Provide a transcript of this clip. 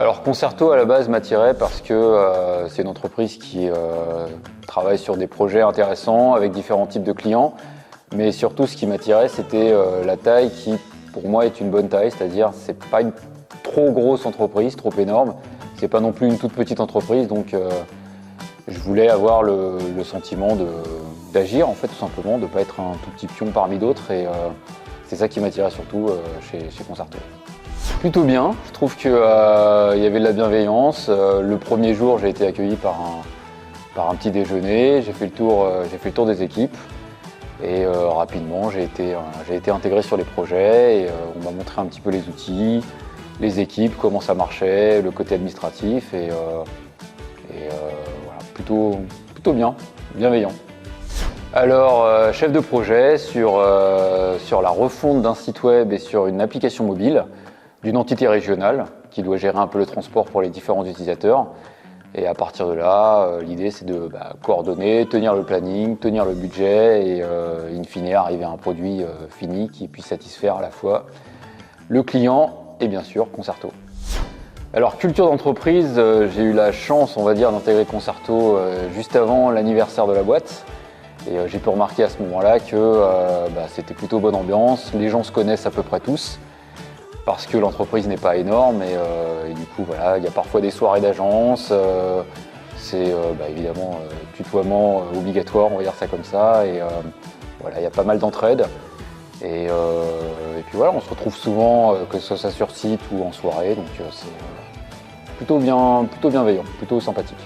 Alors Concerto à la base m'attirait parce que c'est une entreprise qui travaille sur des projets intéressants avec différents types de clients. Mais surtout ce qui m'attirait c'était la taille qui pour moi est une bonne taille, c'est-à-dire c'est pas une trop grosse entreprise, trop énorme. C'est pas non plus une toute petite entreprise, donc je voulais avoir le sentiment d'agir en fait tout simplement, de ne pas être un tout petit pion parmi d'autres et c'est ça qui m'attirait surtout chez Concerto. Plutôt bien, je trouve qu'il y avait de la bienveillance. Le premier jour j'ai été accueilli par un petit déjeuner, j'ai fait le tour des équipes et rapidement j'ai été intégré sur les projets et on m'a montré un petit peu les outils, les équipes, comment ça marchait, le côté administratif et voilà, plutôt bien, bienveillant. Alors, chef de projet sur la refonte d'un site web et sur une application mobile d'une entité régionale qui doit gérer un peu le transport pour les différents utilisateurs. Et à partir de là, l'idée c'est de coordonner, tenir le planning, tenir le budget et in fine arriver à un produit fini qui puisse satisfaire à la fois le client et bien sûr Concerto. Alors culture d'entreprise, j'ai eu la chance on va dire d'intégrer Concerto juste avant l'anniversaire de la boîte. Et j'ai pu remarquer à ce moment-là que c'était plutôt bonne ambiance, les gens se connaissent à peu près tous parce que l'entreprise n'est pas énorme et du coup voilà, il y a parfois des soirées d'agence, c'est évidemment tutoiement obligatoire, on va dire ça comme ça, et voilà, il y a pas mal d'entraide et puis voilà, on se retrouve souvent que ce soit sur site ou en soirée, donc c'est plutôt bienveillant, plutôt sympathique.